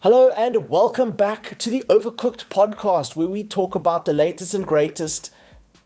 Hello and welcome back to the Overcooked Podcast, where we talk about the latest and greatest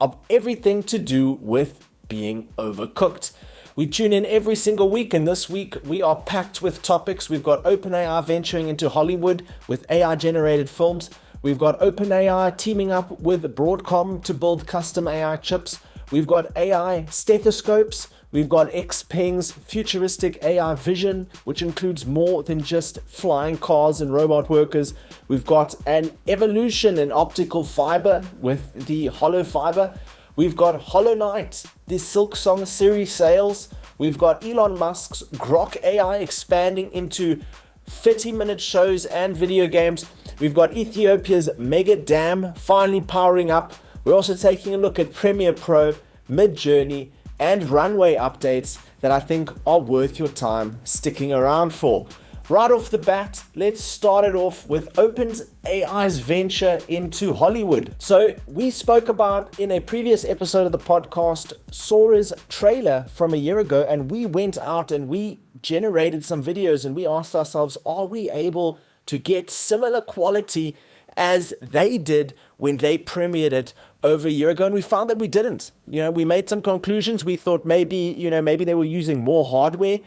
of everything to do with being overcooked. We tune in every single week, and this week we are packed with topics. We've got OpenAI venturing into Hollywood with AI-generated films. We've got OpenAI teaming up with Broadcom to build custom AI chips. We've got AI stethoscopes. We've got XPENG's futuristic AI vision, which includes more than just flying cars and robot workers. We've got an evolution in optical fiber with the hollow fiber. We've got Hollow Knight, the Silksong series sales. We've got Elon Musk's Grok AI expanding into 30-minute shows and video games. We've got Ethiopia's mega dam finally powering up. We're also taking a look at Premiere Pro, MidJourney, and Runway updates that I think are worth your time sticking around for. Right off the bat, let's start it off with OpenAI's venture into Hollywood. So we spoke about in a previous episode of the podcast, Sora's trailer from a year ago, and we went out and we generated some videos and we asked ourselves, are we able to get similar quality as they did when they premiered it over a year ago? And we found that we didn't. We made some conclusions. We thought maybe they were using more hardware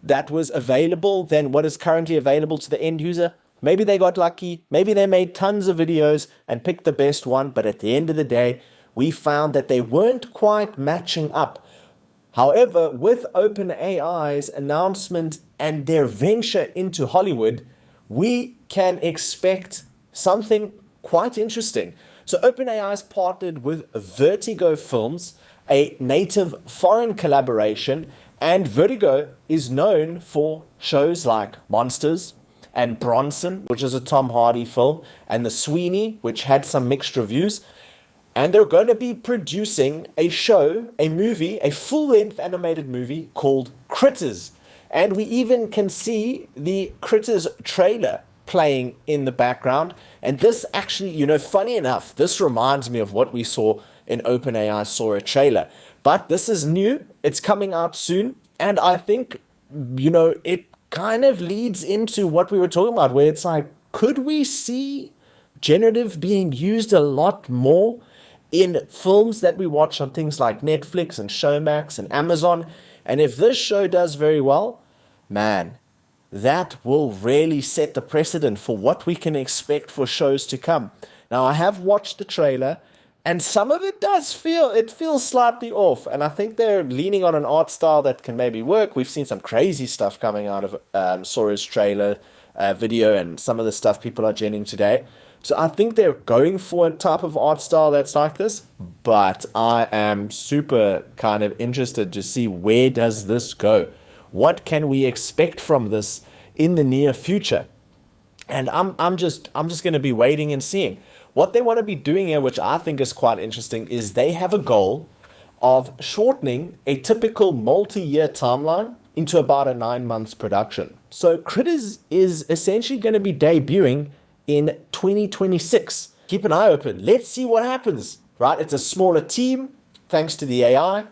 that was available than what is currently available to the end user. Maybe they got lucky. Maybe they made tons of videos and picked the best one. But at the end of the day, we found that they weren't quite matching up. However, with OpenAI's announcement and their venture into Hollywood, we can expect something quite interesting. So OpenAI has partnered with Vertigo Films, a native foreign collaboration, and Vertigo is known for shows like Monsters and Bronson, which is a Tom Hardy film, and The Sweeney, which had some mixed reviews. And they're going to be producing a show, a movie, a full-length animated movie called Critters. And we even can see the Critters trailer playing in the background. And this actually, funny enough, this reminds me of what we saw in OpenAI's Sora trailer. But this is new. It's coming out soon. And I think, it kind of leads into what we were talking about, where it's like, could we see generative being used a lot more in films that we watch on things like Netflix and Showmax and Amazon? And if this show does very well, man, that will really set the precedent for what we can expect for shows to come. Now, I have watched the trailer, and some of it feels slightly off. And I think they're leaning on an art style that can maybe work. We've seen some crazy stuff coming out of Sora's trailer video and some of the stuff people are generating today. So I think they're going for a type of art style that's like this. But I am super kind of interested to see, where does this go? What can we expect from this in the near future? And I'm just going to be waiting and seeing. What they want to be doing here, which I think is quite interesting, is they have a goal of shortening a typical multi-year timeline into about a 9 months production. So Critters is essentially going to be debuting in 2026. Keep an eye open. Let's see what happens, right? It's a smaller team thanks to the AI.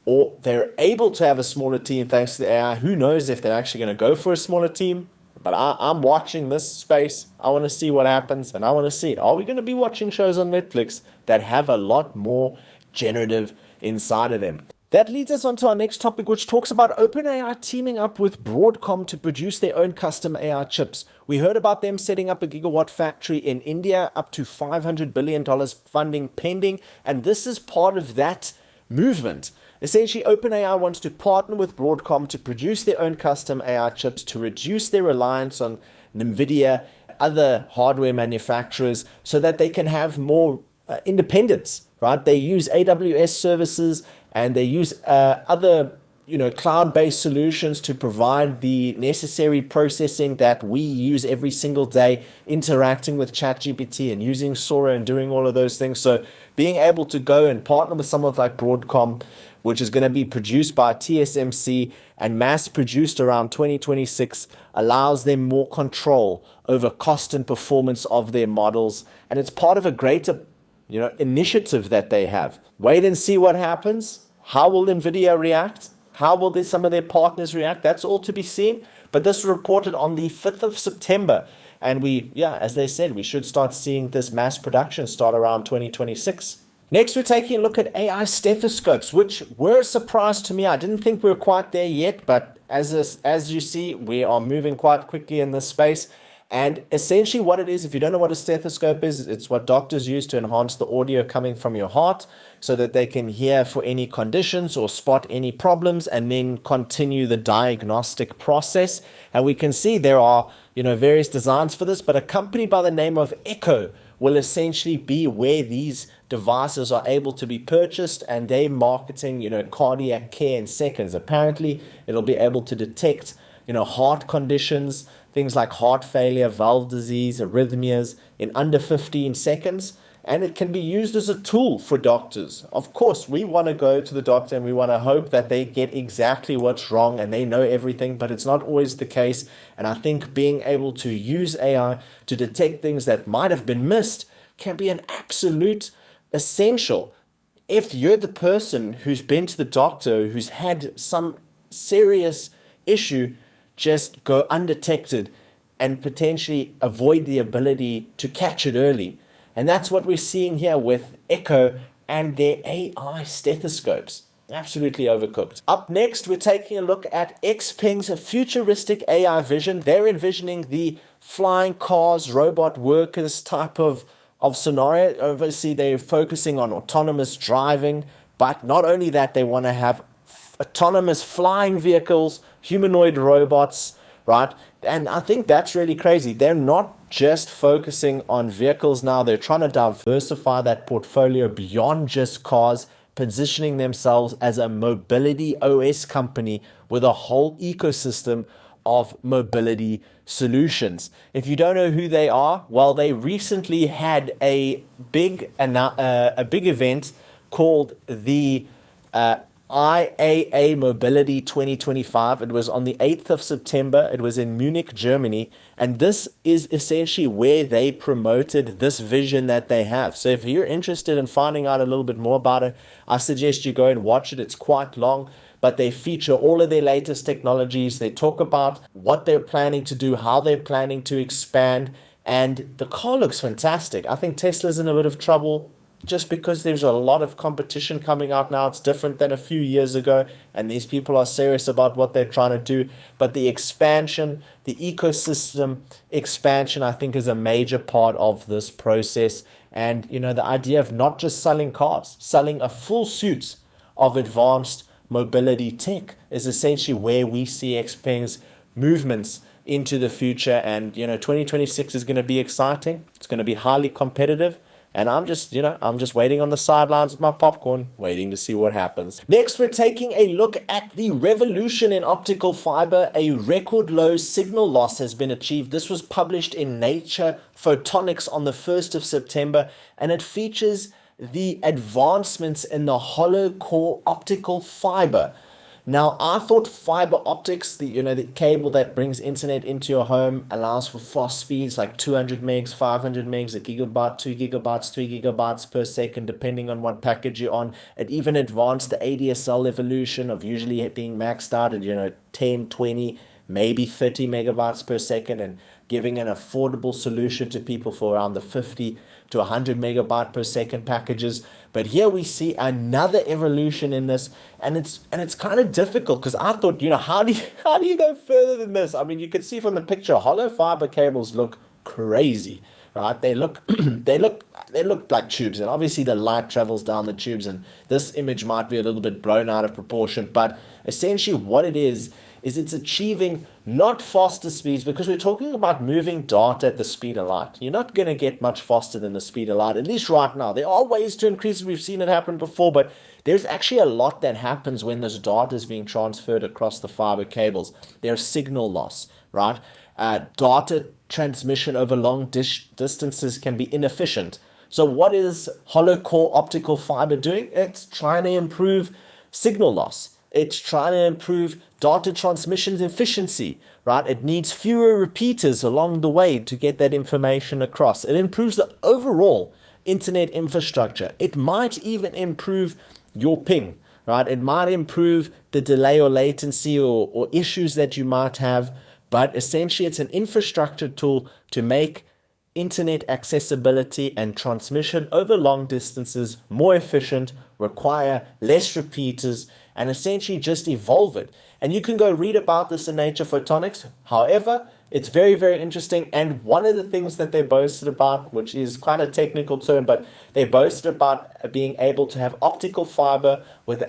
Or they're able to have a smaller team thanks to the AI. Who knows if they're actually going to go for a smaller team? But I'm watching this space. I want to see what happens, and I want to see, are we going to be watching shows on Netflix that have a lot more generative inside of them? That leads us on to our next topic, which talks about OpenAI teaming up with Broadcom to produce their own custom AI chips. We heard about them setting up a gigawatt factory in India, up to $500 billion funding pending, and this is part of that movement. Essentially, OpenAI wants to partner with Broadcom to produce their own custom AI chips to reduce their reliance on NVIDIA, other hardware manufacturers, so that they can have more independence, right? They use AWS services and they use other cloud-based solutions to provide the necessary processing that we use every single day, interacting with ChatGPT and using Sora and doing all of those things. So being able to go and partner with someone like Broadcom, which is going to be produced by TSMC and mass produced around 2026, allows them more control over cost and performance of their models. And it's part of a greater initiative that they have. Wait and see what happens. How will NVIDIA react? How will some of their partners react? That's all to be seen. But this was reported on the 5th of September. And as they said, we should start seeing this mass production start around 2026. Next, we're taking a look at AI stethoscopes, which were a surprise to me. I didn't think we were quite there yet, but as you see, we are moving quite quickly in this space. And essentially what it is, if you don't know what a stethoscope is, it's what doctors use to enhance the audio coming from your heart so that they can hear for any conditions or spot any problems and then continue the diagnostic process. And we can see there are, various designs for this, but a company by the name of Echo will essentially be where these devices are able to be purchased, and they're marketing, cardiac care in seconds. Apparently, it'll be able to detect, heart conditions, things like heart failure, valve disease, arrhythmias in under 15 seconds. And it can be used as a tool for doctors. Of course, we want to go to the doctor and we want to hope that they get exactly what's wrong and they know everything, but it's not always the case. And I think being able to use AI to detect things that might have been missed can be an absolute essential. If you're the person who's been to the doctor, who's had some serious issue, just go undetected and potentially avoid the ability to catch it early. And that's what we're seeing here with Echo and their AI stethoscopes. Absolutely overcooked. Up next, we're taking a look at XPENG's futuristic AI vision. They're envisioning the flying cars, robot workers type of scenario. Obviously, they're focusing on autonomous driving, but not only that, they want to have autonomous flying vehicles, humanoid robots, right? And I think that's really crazy. They're not just focusing on vehicles now. They're trying to diversify that portfolio beyond just cars, positioning themselves as a mobility OS company with a whole ecosystem of mobility solutions. If you don't know who they are, well, they recently had a big event called the IAA Mobility 2025. It was on the 8th of September. It was in Munich, Germany. And this is essentially where they promoted this vision that they have. So if you're interested in finding out a little bit more about it, I suggest you go and watch it. It's quite long, but they feature all of their latest technologies. They talk about what they're planning to do, how they're planning to expand. And the car looks fantastic. I think Tesla's in a bit of trouble just because there's a lot of competition coming out now. It's different than a few years ago, and these people are serious about what they're trying to do. But the expansion, the ecosystem expansion, I think is a major part of this process. And, the idea of not just selling cars, selling a full suite of advanced mobility tech is essentially where we see XPENG's movements into the future. And, 2026 is going to be exciting. It's going to be highly competitive. And I'm just waiting on the sidelines with my popcorn, waiting to see what happens. Next, we're taking a look at the revolution in optical fiber. A record low signal loss has been achieved. This was published in Nature Photonics on the 1st of September, and it features the advancements in the hollow core optical fiber. Now, I thought fiber optics, the cable that brings internet into your home, allows for fast speeds like 200 megs, 500 megs, a gigabyte, 2 gigabytes, 3 gigabytes per second, depending on what package you're on. It even advanced the ADSL evolution of usually being maxed out at 10, 20, maybe 30 megabytes per second, and giving an affordable solution to people for around the 50 to 100 megabyte per second packages. But here we see another evolution in this, and it's kind of difficult because I thought, how do you go further than this? I mean, you can see from the picture, hollow fiber cables look crazy, right? They look they look like tubes, and obviously the light travels down the tubes, and this image might be a little bit blown out of proportion, but essentially what it is it's achieving not faster speeds, because we're talking about moving data at the speed of light. You're not going to get much faster than the speed of light, at least right now. There are ways to increase it. We've seen it happen before, but there's actually a lot that happens when this data is being transferred across the fiber cables. There's signal loss, right? Data transmission over long distances can be inefficient. So what is hollow core optical fiber doing? It's trying to improve signal loss. It's trying to improve data transmission efficiency, right? It needs fewer repeaters along the way to get that information across. It improves the overall internet infrastructure. It might even improve your ping, right? It might improve the delay or latency or issues that you might have but essentially it's an infrastructure tool to make internet accessibility and transmission over long distances more efficient, require less repeaters, and essentially just evolve it. And you can go read about this in Nature Photonics. However, it's very, very interesting. And one of the things that they boasted about, which is quite a technical term, but they boasted about being able to have optical fiber with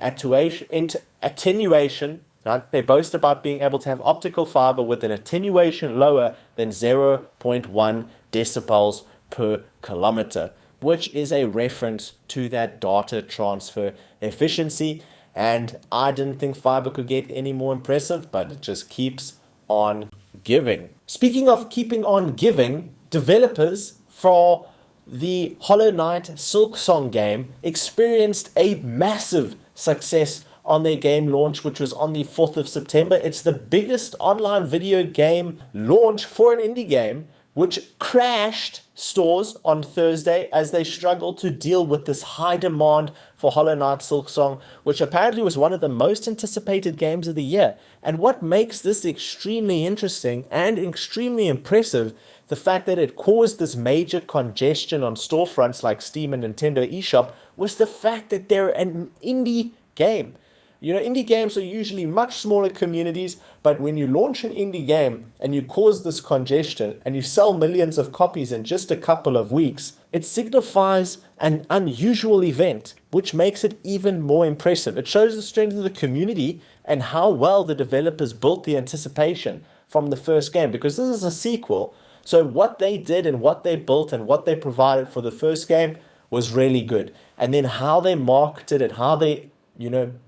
attenuation. Right? They boast about being able to have optical fiber with an attenuation lower than 0.1 decibels per kilometer, which is a reference to that data transfer efficiency. And I didn't think fiber could get any more impressive, but it just keeps on giving. Speaking of keeping on giving, developers for the Hollow Knight Silksong game experienced a massive success on their game launch, which was on the 4th of September. It's the biggest online video game launch for an indie game, which crashed stores on Thursday as they struggled to deal with this high demand for Hollow Knight Silksong, which apparently was one of the most anticipated games of the year. And what makes this extremely interesting and extremely impressive, the fact that it caused this major congestion on storefronts like Steam and Nintendo eShop, was the fact that they're an indie game. You know, indie games are usually much smaller communities, but when you launch an indie game and you cause this congestion and you sell millions of copies in just a couple of weeks, it signifies an unusual event, which makes it even more impressive. It shows the strength of the community and how well the developers built the anticipation from the first game, because this is a sequel. So what they did and what they built and what they provided for the first game was really good. And then how they marketed it, how they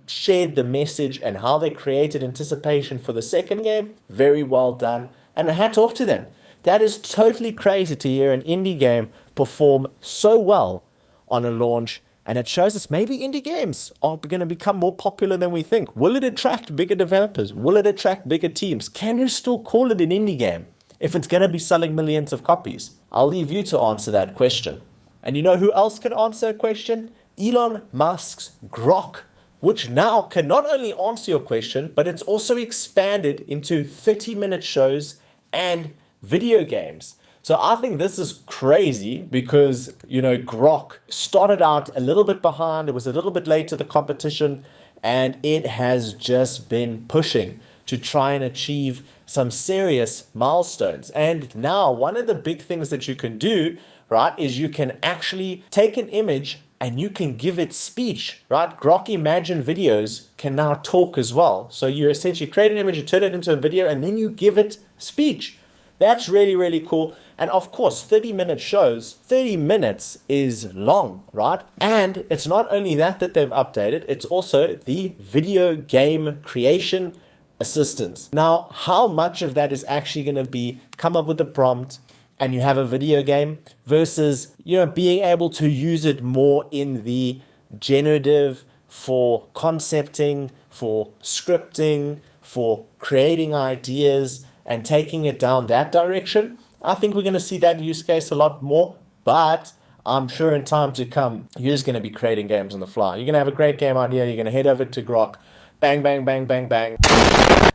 shared the message and how they created anticipation for the second game, very well done. And a hat off to them. That is totally crazy to hear an indie game perform so well on a launch. And it shows us maybe indie games are going to become more popular than we think. Will it attract bigger developers? Will it attract bigger teams? Can you still call it an indie game if it's going to be selling millions of copies? I'll leave you to answer that question. And you know who else can answer a question? Elon Musk's Grok, which now can not only answer your question, but it's also expanded into 30-minute shows and video games. So I think this is crazy because, Grok started out a little bit behind. It was a little bit late to the competition, and it has just been pushing to try and achieve some serious milestones. And now one of the big things that you can do, right, is you can actually take an image and you can give it speech, right? Grok Imagine videos can now talk as well. So you essentially create an image, you turn it into a video, and then you give it speech. That's really, really cool. And of course, 30-minute shows, 30 minutes is long, right? And it's not only that they've updated, it's also the video game creation assistance. Now, how much of that is actually going to be come up with a prompt and you have a video game versus, being able to use it more in the generative for concepting, for scripting, for creating ideas and taking it down that direction? I think we're going to see that use case a lot more, but I'm sure in time to come, you're just going to be creating games on the fly. You're going to have a great game idea. You're going to head over to Grok, bang, bang, bang, bang, bang,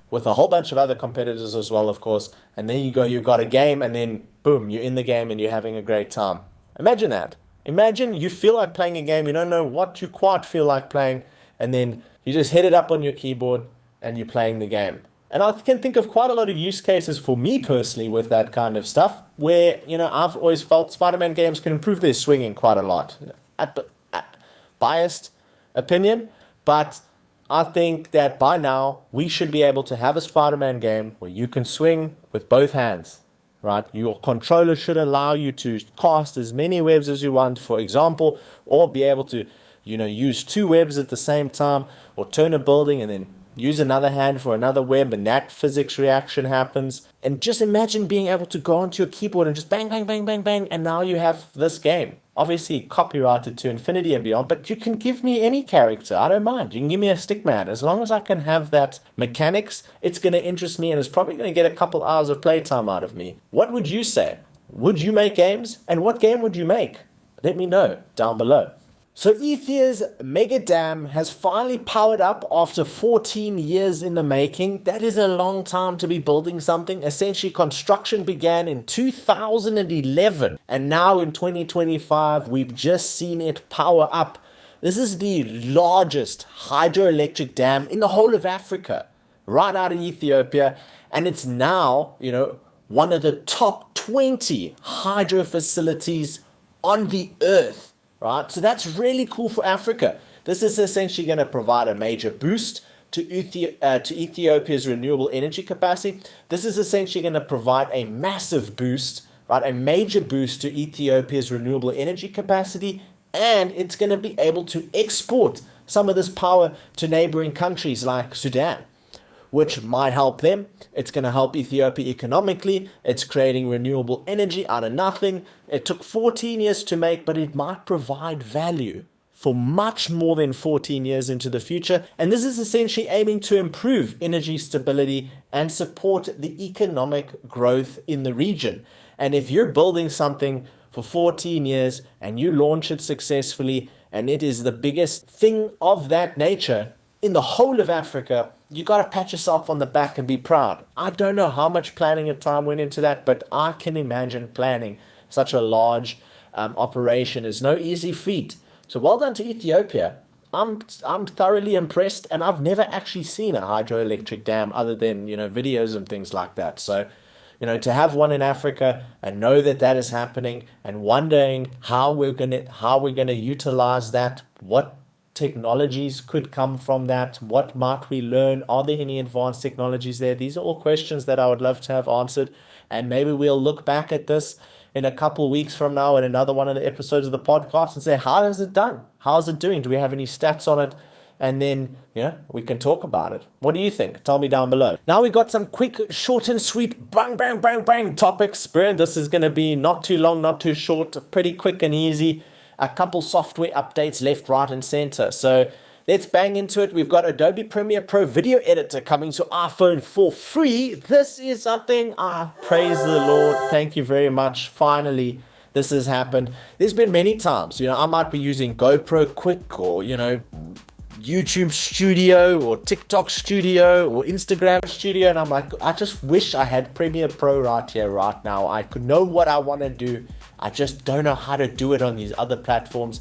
with a whole bunch of other competitors as well, of course. And there you go, you've got a game, and then boom, you're in the game and you're having a great time. Imagine that. Imagine you feel like playing a game, you don't know what you quite feel like playing, and then you just hit it up on your keyboard and you're playing the game. And I can think of quite a lot of use cases for me personally with that kind of stuff, where, I've always felt Spider-Man games can improve their swinging quite a lot. At biased opinion, but I think that by now we should be able to have a Spider-Man game where you can swing with both hands, right? Your controller should allow you to cast as many webs as you want, for example, or be able to, use two webs at the same time, or turn a building and then use another hand for another web, and that physics reaction happens. And just imagine being able to go onto your keyboard and just bang, bang, bang, bang, bang, and now you have this game. Obviously copyrighted to infinity and beyond, but you can give me any character. I don't mind. You can give me a stickman. As long as I can have that mechanics, it's going to interest me, and it's probably going to get a couple hours of playtime out of me. What would you say? Would you make games? And what game would you make? Let me know down below. So Ethiopia's mega dam has finally powered up after 14 years in the making. That is a long time to be building something. Essentially, construction began in 2011, and now in 2025, we've just seen it power up. This is the largest hydroelectric dam in the whole of Africa, right out of Ethiopia, and it's now, one of the top 20 hydro facilities on the earth. Right, so that's really cool for Africa. This is essentially going to provide a major boost to Ethiopia's renewable energy capacity. This is essentially going to provide a massive boost, right, a major boost to Ethiopia's renewable energy capacity, and it's going to be able to export some of this power to neighboring countries like Sudan, which might help them. It's going to help Ethiopia economically. It's creating renewable energy out of nothing. It took 14 years to make, but it might provide value for much more than 14 years into the future. And this is essentially aiming to improve energy stability and support the economic growth in the region. And if you're building something for 14 years and you launch it successfully, and it is the biggest thing of that nature in the whole of Africa, you got to pat yourself on the back and be proud. I don't know how much planning and time went into that, but I can imagine planning such a large operation is no easy feat. So well done to Ethiopia. I'm thoroughly impressed, and I've never actually seen a hydroelectric dam other than videos and things like that. So to have one in Africa and know that that is happening, and wondering how we're gonna utilize that, what technologies could come from that, what might we learn, are there any advanced technologies there? These are all questions that I would love to have answered, and maybe we'll look back at this in a couple of weeks from now in another one of the episodes of the podcast and say, how is it done? How's it doing? Do we have any stats on it? And then we can talk about it. What do you think? Tell me down below. Now we got some quick, short and sweet bang bang bang bang topics. This is going to be not too long, not too short, pretty quick and easy. A couple software updates left, right, and center. So let's bang into it. We've got Adobe Premiere Pro Video Editor coming to iPhone for free. This is something, praise the Lord. Thank you very much. Finally, this has happened. There's been many times, I might be using GoPro Quick or, YouTube Studio or TikTok Studio or Instagram Studio, and I'm like, I just wish I had Premiere Pro right here, right now. I could know what I want to do. I just don't know how to do it on these other platforms.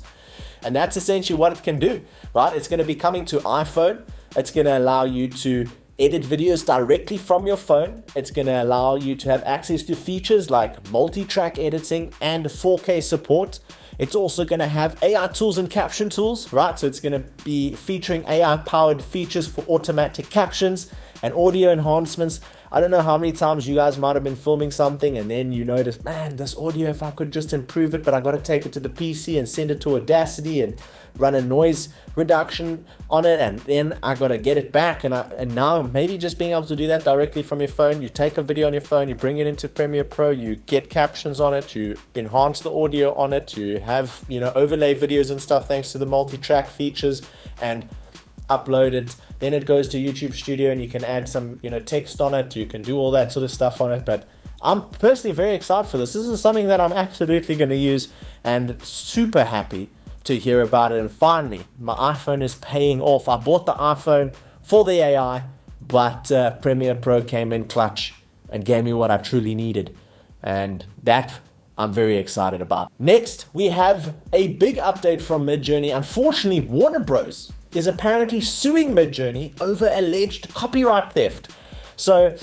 And that's essentially what it can do, right? It's going to be coming to iPhone. It's going to allow you to edit videos directly from your phone. It's going to allow you to have access to features like multi-track editing and 4K support. It's also going to have AI tools and caption tools, right? So it's going to be featuring AI-powered features for automatic captions and audio enhancements. I don't know how many times you guys might have been filming something and then you notice, man, this audio, if I could just improve it, but I got to take it to the PC and send it to Audacity and run a noise reduction on it, and then I got to get it back. And now maybe just being able to do that directly from your phone, you take a video on your phone, you bring it into Premiere Pro, you get captions on it, you enhance the audio on it, you have, overlay videos and stuff thanks to the multi-track features, and upload it. Then it goes to YouTube Studio and you can add some, text on it. You can do all that sort of stuff on it. But I'm personally very excited for this. This is something that I'm absolutely going to use, and super happy to hear about it. And finally, my iPhone is paying off. I bought the iPhone for the AI, but Premiere Pro came in clutch and gave me what I truly needed. And that I'm very excited about. Next, we have a big update from MidJourney. Unfortunately, Warner Bros. Is apparently suing MidJourney over alleged copyright theft. So,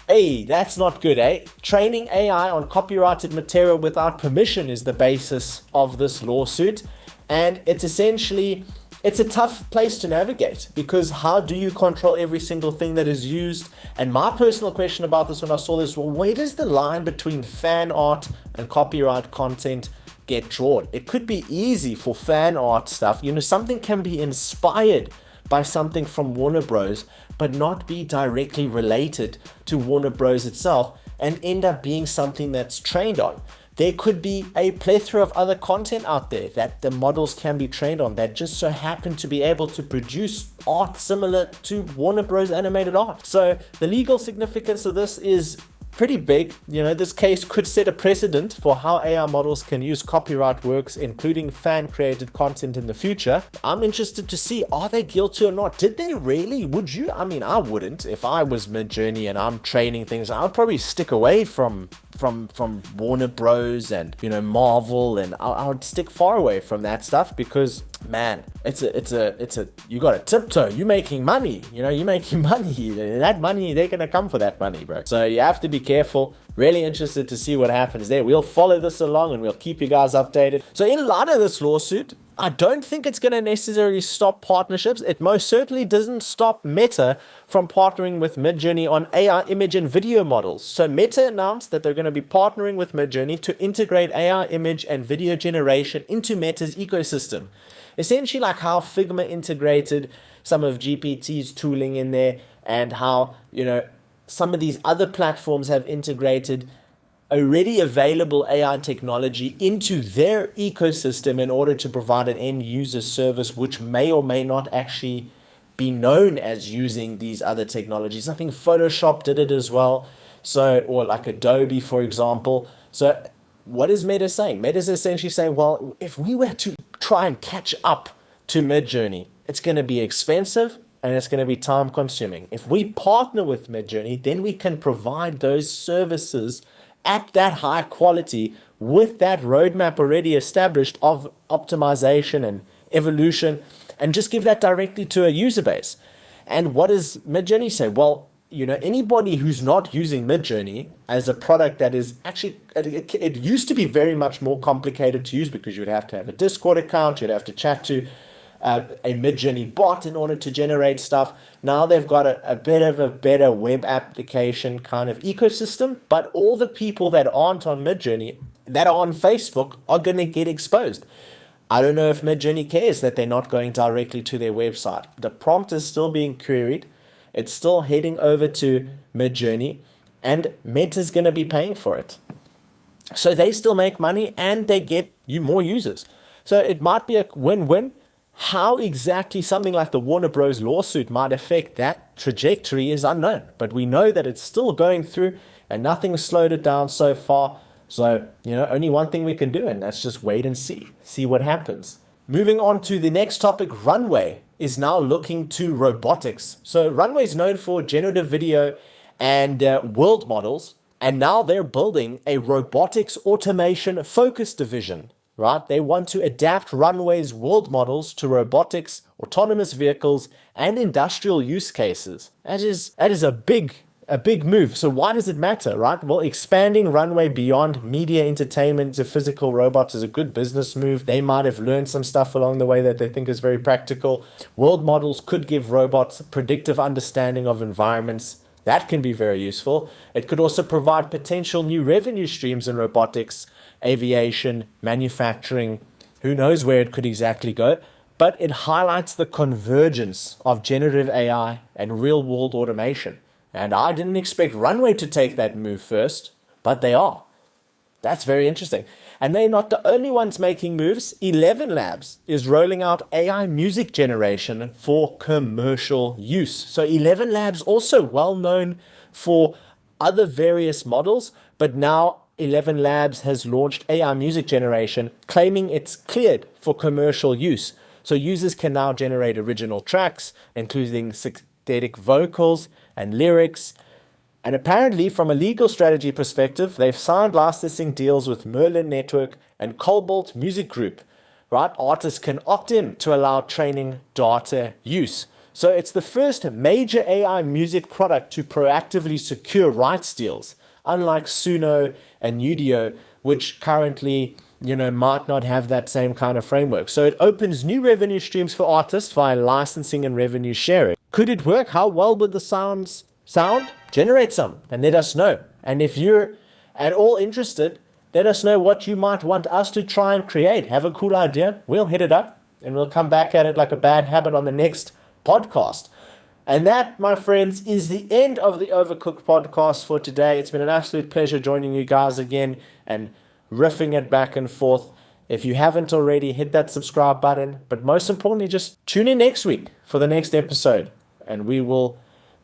hey, that's not good, eh? Training AI on copyrighted material without permission is the basis of this lawsuit. And it's a tough place to navigate, because how do you control every single thing that is used? And my personal question about this when I saw this, well, where does the line between fan art and copyright content get drawn? It could be easy for fan art stuff. Something can be inspired by something from Warner Bros, but not be directly related to Warner Bros itself and end up being something that's trained on. There could be a plethora of other content out there that the models can be trained on that just so happen to be able to produce art similar to Warner Bros. Animated art. So the legal significance of this is pretty big. This case could set a precedent for how AI models can use copyright works, including fan-created content in the future. I'm interested to see, are they guilty or not? Did they really? Would you? I mean, I wouldn't. If I was MidJourney and I'm training things, I'd probably stick away from Warner Bros. And, Marvel, and I would stick far away from that stuff because, man, you got to tiptoe. You're making money. You're making money. That money, they're going to come for that money, bro. So you have to be careful. Really interested to see what happens there. We'll follow this along and we'll keep you guys updated. So in light of this lawsuit, I don't think it's going to necessarily stop partnerships. It most certainly doesn't stop Meta from partnering with MidJourney on AI image and video models. So Meta announced that they're going to be partnering with MidJourney to integrate AI image and video generation into Meta's ecosystem. Essentially like how Figma integrated some of GPT's tooling in there, and how, some of these other platforms have integrated already available AI technology into their ecosystem in order to provide an end user service which may or may not actually be known as using these other technologies. I think Photoshop did it as well. So, or like Adobe, for example. So what is Meta saying? Meta is essentially saying, well, if we were to try and catch up to MidJourney, it's going to be expensive and it's going to be time consuming. If we partner with MidJourney, then we can provide those services at that high quality with that roadmap already established of optimization and evolution, and just give that directly to a user base. And what does MidJourney say? Well, anybody who's not using MidJourney as a product that is actually, it used to be very much more complicated to use because you'd have to have a Discord account, you'd have to chat to a MidJourney bot in order to generate stuff. Now they've got a bit of a better web application kind of ecosystem, but all the people that aren't on MidJourney, that are on Facebook, are going to get exposed. I don't know if MidJourney cares that they're not going directly to their website. The prompt is still being queried. It's still heading over to MidJourney, and Meta's going to be paying for it. So they still make money and they get you more users. So it might be a win-win. How exactly something like the Warner Bros. Lawsuit might affect that trajectory is unknown. But we know that it's still going through and nothing has slowed it down so far. So, only one thing we can do, and that's just wait and see what happens. Moving on to the next topic, Runway is now looking to robotics. So Runway is known for generative video and world models, and now they're building a robotics automation focus division. Right? They want to adapt Runway's world models to robotics, autonomous vehicles, and industrial use cases. That is a big move. So why does it matter, right? Well, expanding Runway beyond media entertainment to physical robots is a good business move. They might have learned some stuff along the way that they think is very practical. World models could give robots predictive understanding of environments. That can be very useful. It could also provide potential new revenue streams in robotics, aviation, manufacturing. Who knows where it could exactly go, but it highlights the convergence of generative AI and real-world automation. And I didn't expect Runway to take that move first, but they are. That's very interesting. And they're not the only ones making moves. 11 Labs is rolling out AI music generation for commercial use. So 11 Labs also well known for other various models, but now 11 Labs has launched AI music generation, claiming it's cleared for commercial use. So users can now generate original tracks, including synthetic vocals and lyrics. And apparently, from a legal strategy perspective, they've signed licensing deals with Merlin Network and Cobalt Music Group. Right? Artists can opt in to allow training data use. So it's the first major AI music product to proactively secure rights deals, unlike Suno and Udio, which currently, might not have that same kind of framework. So it opens new revenue streams for artists via licensing and revenue sharing. Could it work? How well would the sound? Generate some and let us know. And if you're at all interested, let us know what you might want us to try and create. Have a cool idea, we'll hit it up and we'll come back at it like a bad habit on the next podcast. And that, my friends, is the end of the Overcooked podcast for today. It's been an absolute pleasure joining you guys again and riffing it back and forth. If you haven't already, hit that subscribe button. But most importantly, just tune in next week for the next episode. And we will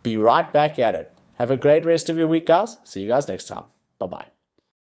be right back at it. Have a great rest of your week, guys. See you guys next time. Bye-bye.